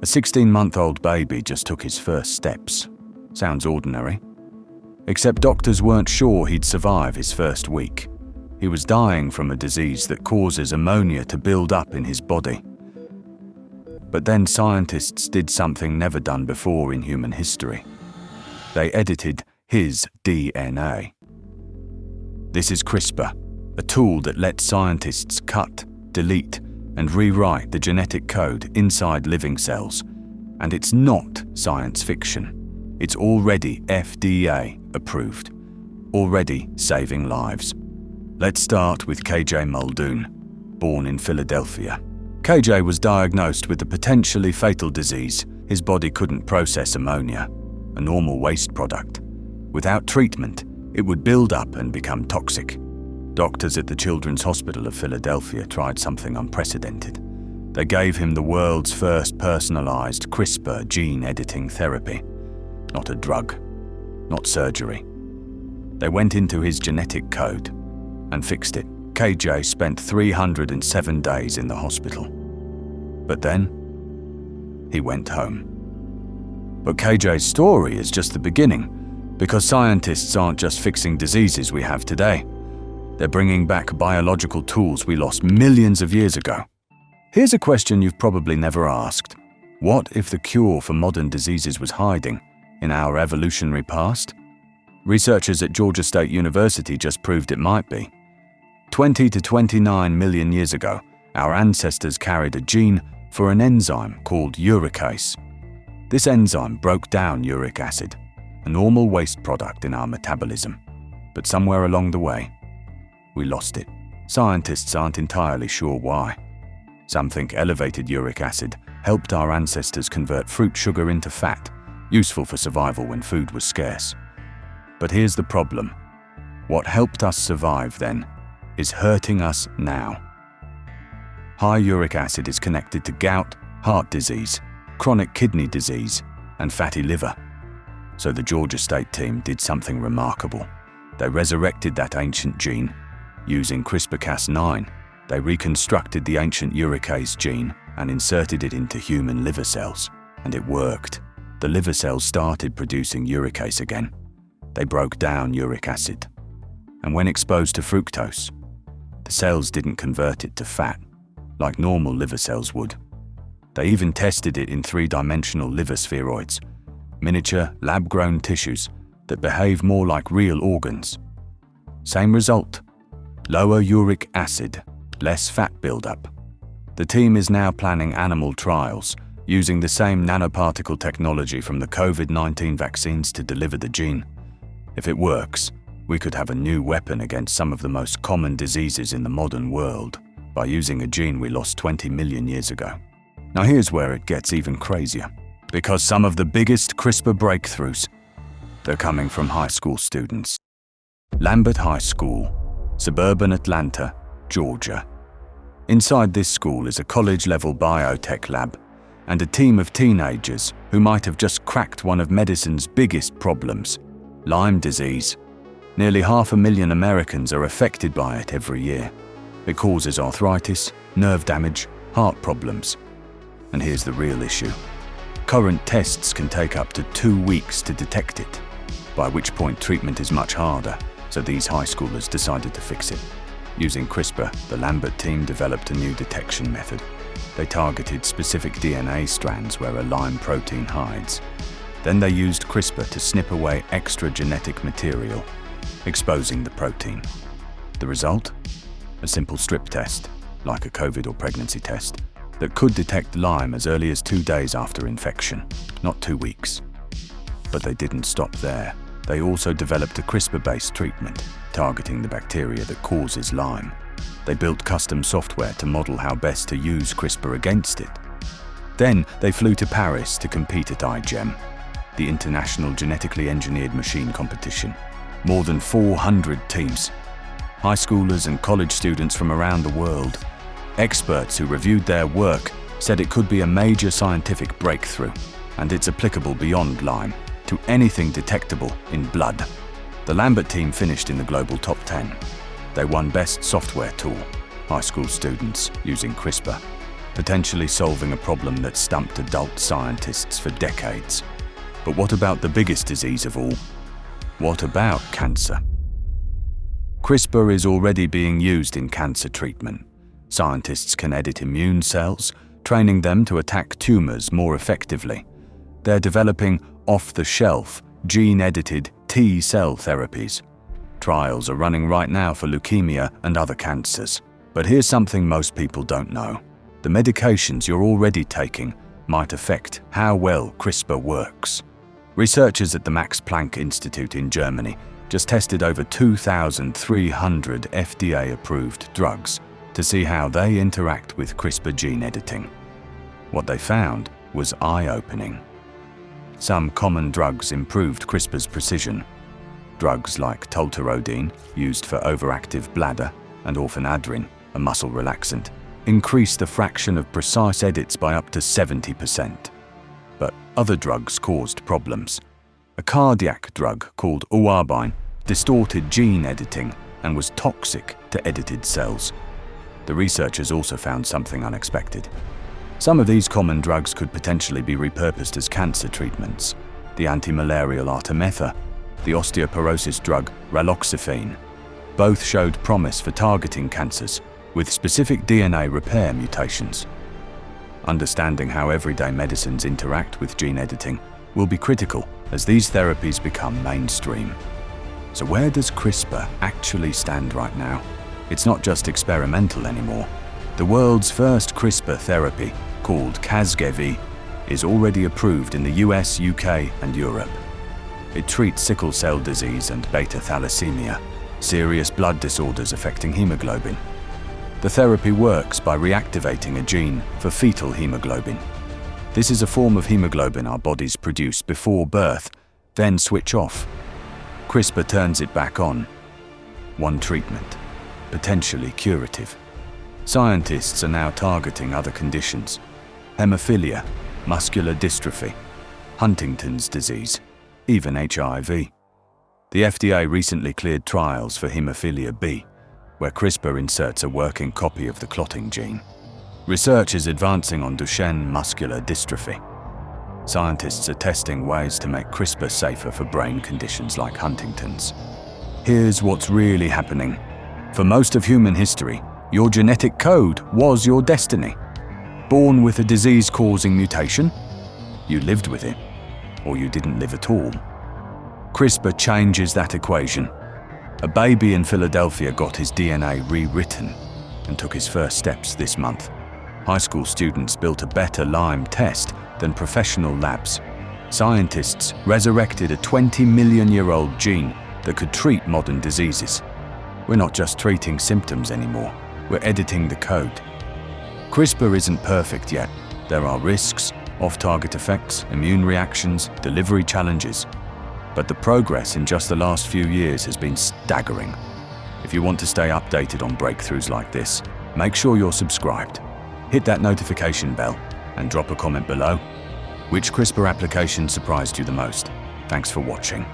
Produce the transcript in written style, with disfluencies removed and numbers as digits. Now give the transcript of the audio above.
A 16-month-old baby just took his first steps. Sounds ordinary. Except doctors weren't sure he'd survive his first week. He was dying from a disease that causes ammonia to build up in his body. But then scientists did something never done before in human history. They edited his DNA. This is CRISPR, a tool that lets scientists cut, delete, and rewrite the genetic code inside living cells. And it's not science fiction. It's already FDA approved, already saving lives. Let's start with KJ Muldoon, born in Philadelphia. KJ was diagnosed with a potentially fatal disease. His body couldn't process ammonia, a normal waste product. Without treatment, it would build up and become toxic. Doctors at the Children's Hospital of Philadelphia tried something unprecedented. They gave him the world's first personalized CRISPR gene editing therapy. Not a drug, not surgery. They went into his genetic code and fixed it. KJ spent 307 days in the hospital. But then, he went home. But KJ's story is just the beginning, because scientists aren't just fixing diseases we have today. They're bringing back biological tools we lost millions of years ago. Here's a question you've probably never asked. What if the cure for modern diseases was hiding in our evolutionary past? Researchers at Georgia State University just proved it might be. 20 to 29 million years ago, our ancestors carried a gene for an enzyme called uricase. This enzyme broke down uric acid, a normal waste product in our metabolism. But somewhere along the way, we lost it. Scientists aren't entirely sure why. Some think elevated uric acid helped our ancestors convert fruit sugar into fat, useful for survival when food was scarce. But here's the problem. What helped us survive then is hurting us now. High uric acid is connected to gout, heart disease, chronic kidney disease, and fatty liver. So the Georgia State team did something remarkable. They resurrected that ancient gene. Using CRISPR-Cas9, they reconstructed the ancient uricase gene and inserted it into human liver cells. And it worked. The liver cells started producing uricase again. They broke down uric acid. And when exposed to fructose, the cells didn't convert it to fat, like normal liver cells would. They even tested it in three-dimensional liver spheroids, miniature lab-grown tissues that behave more like real organs. Same result: lower uric acid, less fat buildup. The team is now planning animal trials using the same nanoparticle technology from the COVID-19 vaccines to deliver the gene. If it works, we could have a new weapon against some of the most common diseases in the modern world by using a gene we lost 20 million years ago. Now here's where it gets even crazier, because some of the biggest CRISPR breakthroughs, they're coming from high school students. Lambert High School, suburban Atlanta, Georgia. Inside this school is a college-level biotech lab and a team of teenagers who might have just cracked one of medicine's biggest problems, Lyme disease. Nearly 500,000 Americans are affected by it every year. It causes arthritis, nerve damage, heart problems. And here's the real issue. Current tests can take up to 2 weeks to detect it, by which point treatment is much harder, so these high schoolers decided to fix it. Using CRISPR, the Lambert team developed a new detection method. They targeted specific DNA strands where a Lyme protein hides. Then they used CRISPR to snip away extra genetic material, exposing the protein. The result? A simple strip test, like a COVID or pregnancy test, that could detect Lyme as early as 2 days after infection, not 2 weeks. But they didn't stop there. They also developed a CRISPR-based treatment, targeting the bacteria that causes Lyme. They built custom software to model how best to use CRISPR against it. Then they flew to Paris to compete at iGEM, the International Genetically Engineered Machine Competition. More than 400 teams, high schoolers and college students from around the world. Experts who reviewed their work said it could be a major scientific breakthrough, and it's applicable beyond Lyme to anything detectable in blood. The Lambert team finished in the global top 10. They won Best Software Tool, high school students using CRISPR. potentially solving a problem that stumped adult scientists for decades. But what about the biggest disease of all? What about cancer? CRISPR is already being used in cancer treatment. Scientists can edit immune cells, training them to attack tumors more effectively. They're developing off-the-shelf, gene-edited T-cell therapies. Trials are running right now for leukemia and other cancers. But here's something most people don't know. The medications you're already taking might affect how well CRISPR works. Researchers at the Max Planck Institute in Germany just tested over 2,300 FDA-approved drugs to see how they interact with CRISPR gene editing. What they found was eye-opening. Some common drugs improved CRISPR's precision. Drugs like tolterodine, used for overactive bladder, and orphanadrine, a muscle relaxant, increased the fraction of precise edits by up to 70%. But other drugs caused problems. A cardiac drug called ouabine distorted gene editing and was toxic to edited cells. The researchers also found something unexpected. Some of these common drugs could potentially be repurposed as cancer treatments. The anti-malarial Artemether, the osteoporosis drug raloxifene. Both showed promise for targeting cancers with specific DNA repair mutations. Understanding how everyday medicines interact with gene editing will be critical as these therapies become mainstream. So where does CRISPR actually stand right now? It's not just experimental anymore. The world's first CRISPR therapy, called Casgevy, is already approved in the US, UK, and Europe. It treats sickle cell disease and beta thalassemia, serious blood disorders affecting hemoglobin. The therapy works by reactivating a gene for fetal hemoglobin. This is a form of hemoglobin our bodies produce before birth, then switch off. CRISPR turns it back on. One treatment, potentially curative. Scientists are now targeting other conditions: hemophilia, muscular dystrophy, Huntington's disease, even HIV. The FDA recently cleared trials for hemophilia B, where CRISPR inserts a working copy of the clotting gene. Research is advancing on Duchenne muscular dystrophy. Scientists are testing ways to make CRISPR safer for brain conditions like Huntington's. Here's what's really happening. For most of human history, your genetic code was your destiny. Born with a disease-causing mutation, you lived with it, or you didn't live at all. CRISPR changes that equation. A baby in Philadelphia got his DNA rewritten and took his first steps this month. High school students built a better Lyme test than professional labs. Scientists resurrected a 20-million-year-old gene that could treat modern diseases. We're not just treating symptoms anymore, we're editing the code. CRISPR isn't perfect yet. There are risks, off-target effects, immune reactions, delivery challenges. But the progress in just the last few years has been staggering. If you want to stay updated on breakthroughs like this, make sure you're subscribed. Hit that notification bell and drop a comment below. Which CRISPR application surprised you the most? Thanks for watching.